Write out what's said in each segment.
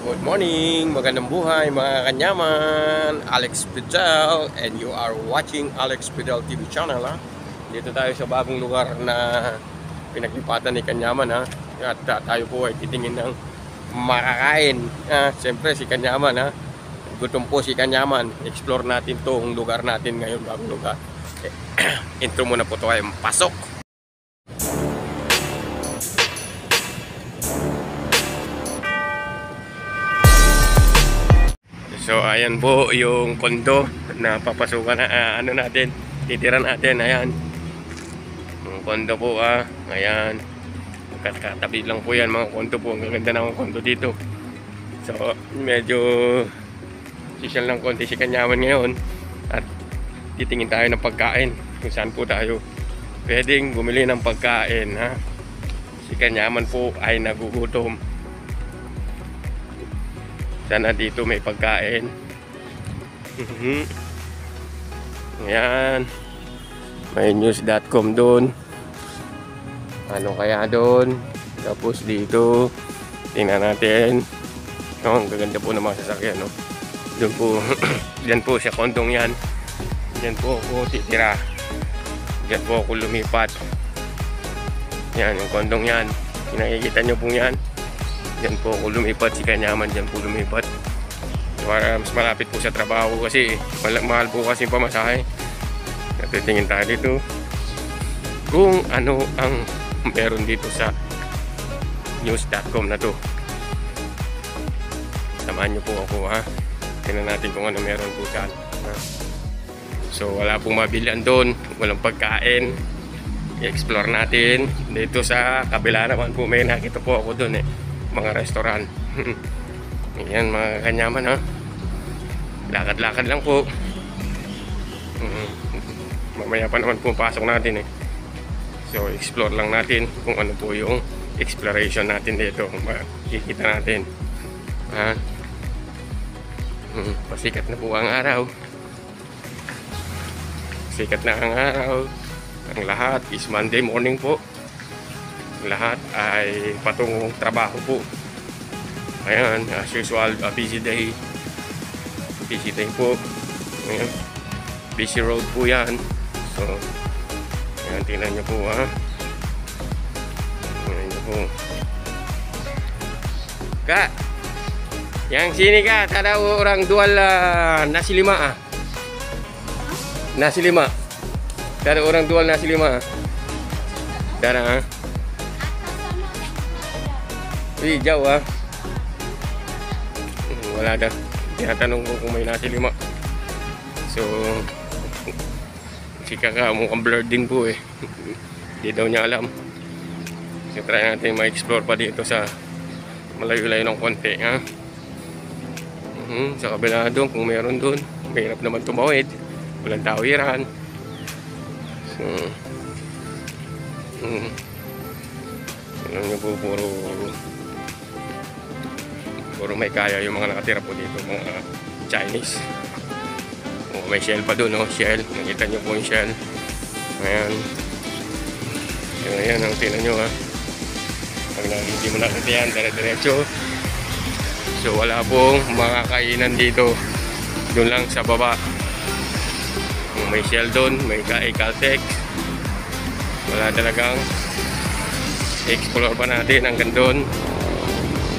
Good morning, magandang buhay mga kanyaman. Alex Fidel and you are watching Alex Fidel TV channel ha. Dito tayo sa bagong lugar na pinaglipatan ni Kanyaman ha. At tayo po ay titingin ng makakain. Siyempre si Kanyaman ha. Gutom po si Kanyaman. Explore natin tong lugar natin ngayon, bagong lugar. Intro muna po tayo. Pasok! So ayan po yung kondo na papasukan na natin, titira natin. Ayan yung kondo po ayan, katabi lang po yan mga kondo po. Ang ganda ng kondo dito. So medyo social lang konti si Kanyaman ngayon. At titingin tayo ng pagkain kung saan po tayo pwedeng bumili ng pagkain ha. Si Kanyaman po ay nagugutom. Sana dito may pagkain. Ayan. May news.com doon. Ano kaya doon? Tapos dito tingnan natin. Ang gaganda po ng mga sasakyan, no? Doon po. Diyan po sa kondong yan. Diyan po ako titira. Diyan po ako lumipat. Yan yung kondong yan. Nakikita nyo po yan. Diyan po ako lumipat, si Kanyaman diyan po lumipat para mas malapit po sa trabaho kasi mahal po kasi pamasahe. Natitingin tayo dito kung ano ang meron dito sa news.com na to. Samahan nyo po ako ha. Tingnan natin kung ano meron po dyan. So wala pong mabilihan doon, walang pagkain. I-explore natin dito sa kabila naman po. May nakita po ako doon mga restaurant. Ayan mga Kanyaman ha. Lakad-lakad lang po. Mamaya pa naman po pasok natin So explore lang natin kung ano po yung exploration natin dito. Makikita natin ha. Pasikat na po ang araw. Sikat na ang araw. Ang lahat is Monday morning po. Lahat ay patungong trabaho po. Ayan, as usual, busy day. Busy day po. Ayan, busy road po yan. So, ayan, tingnan nyo po ha. Tingnan nyo po. Kak, yang sini kak, ada orang jual nasi lima Nasi lima. Ada orang jual nasi lima. Ada jauh wala daw. Tinatanong ko kung may nasi lima. So si Kaka mukhang blurred din po Hindi daw niya alam. So try natin ma-explore pa dito sa malayo-layo ng konti ha. Sa kabila doon kung meron doon. Mahirap naman tumawid. Walang tawiran. So alam nyo po puro may kaya yung mga nakatira po dito, mga Chinese. May shell pa doon, shell. Nakita nyo po yung shell. Ayan. Ayan, ang tinan nyo ha. Pag hindi mo nakita yan, dire-diretso. So wala pong mga kainan dito. Doon lang sa baba. May shell doon, may Caltex. Wala talagang explore pa natin hanggang doon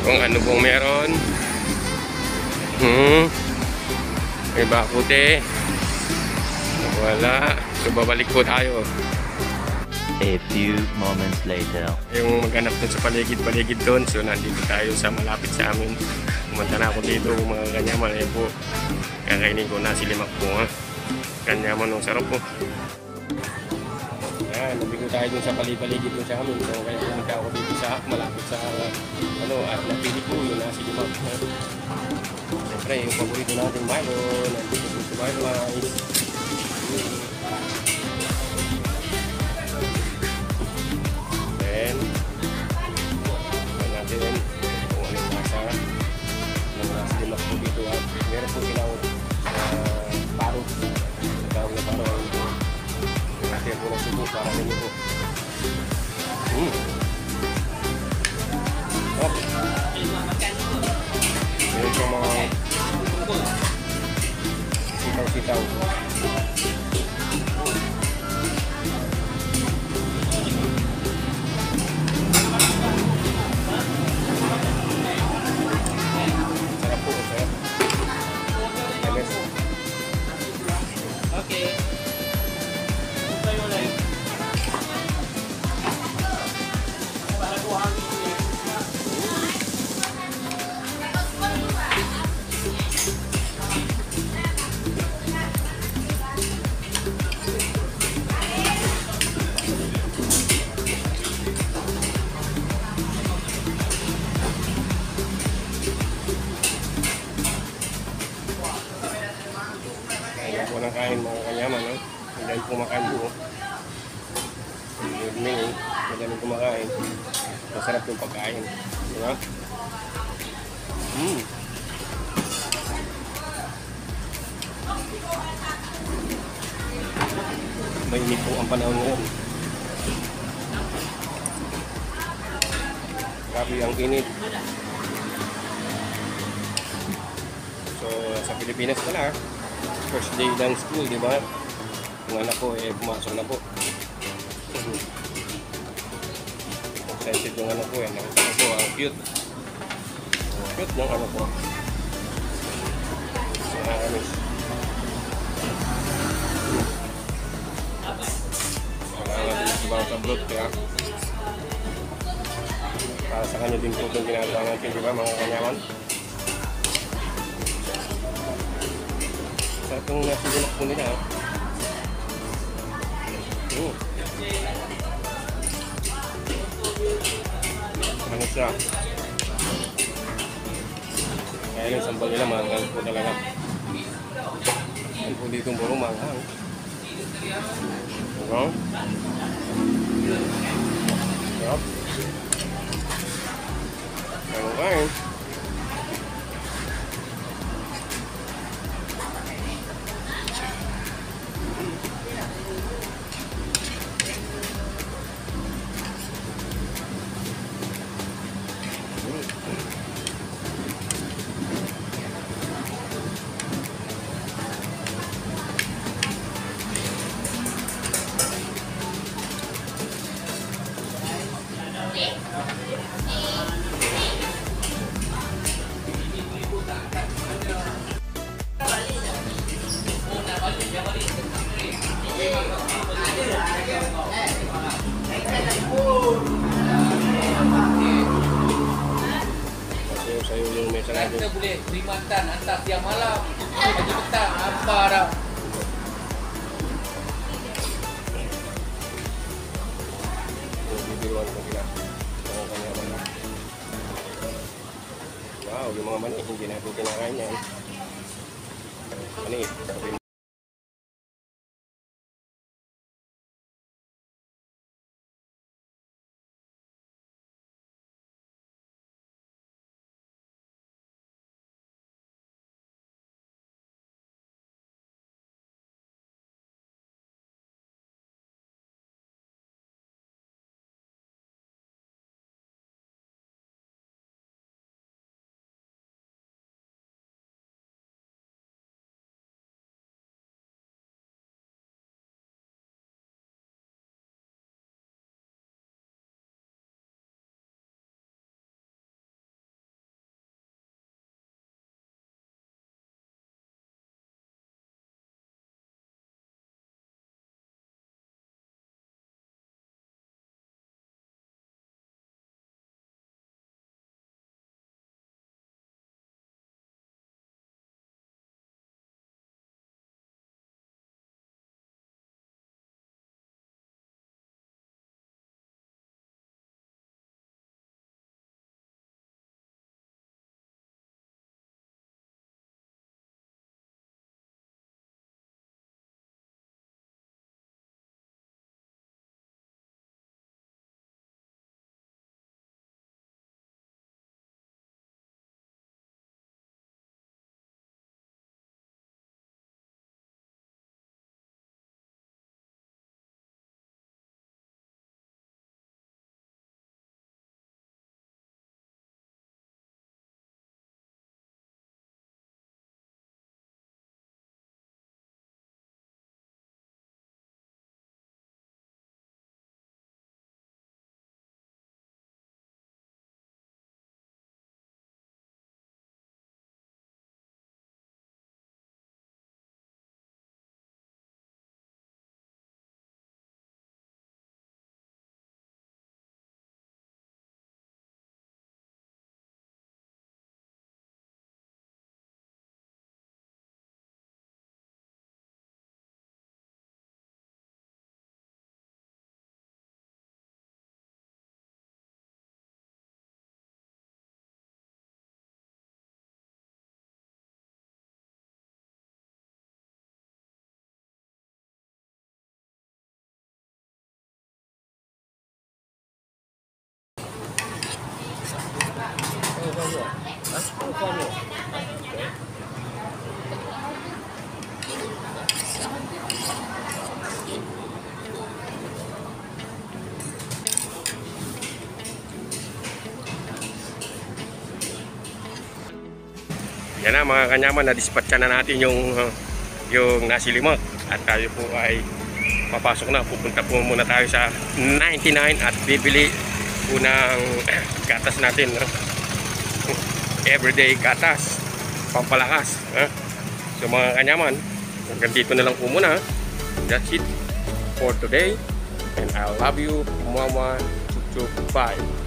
kung ano pong meron. May bakute. Wala. So babalik po tayo. A few moments later. Yung maghanap dun sa paligid-paligid doon. So nandito tayo sa malapit sa amin. Pumunta na ako dito mga Kanyaman. Ayan po. Kakainin ko nasi limak po ha. Kanyaman ng sarap po. Ayan, nabigo tayo dun sa paligid dun sa amin. So kaya pumunta ako dito sa malapit sa at napili ko yung nasi limak. Siyempre yung paborito natin Milo. Nandito po si Milo guys. Then natin kung ano yung nasa ng nasi limak po dito at meron po tinawag paro. Tawag na paro. Natin po na subo para ninyo po. Okay. sabaw. Sarap po, sarap. Lemes. Okay. Kain po ng kain mga kanyaman, no? Hindi kumakain po. Good meal. Hindi kumakain. Masarap yung pagkain. Di ba? Mainit po ang panahon ngayon. Grabe ang init. So, sa Pilipinas pala, first day ng school, di ba? Yung anak ko, pumasok na po. Excited yung anak ko, nakita ko, ang cute. Ang cute ng anak ko. So, nakakamiss. Kailangan din sa bawang sablot, kaya para sa kanya din po itong ginagawa natin, di ba, mga kanyaman? Sa itong nasigulak po nila, ano siya? Kaya yung sambal nila, manghang po talaga. Yan po dito puro manghang. Diba? Yup. Kain. Sayo yung may salado. Kita boleh beri makan hantar siang malam. Pagi petang apa dah. Bibiruan ko sila. Wow, yung mga mani, hindi natin kinakain yan. Mani, Yan na mga kanyaman, na-dispatcha na natin yung nasi limak. At tayo po ay papasok na. Pupunta po muna tayo sa 99 at bibili po ng gatas natin. Everyday gatas. Pampalakas. So mga kanyaman, hanggang dito na lang po muna. That's it for today. And I love you. Mama. Chuchu. Bye.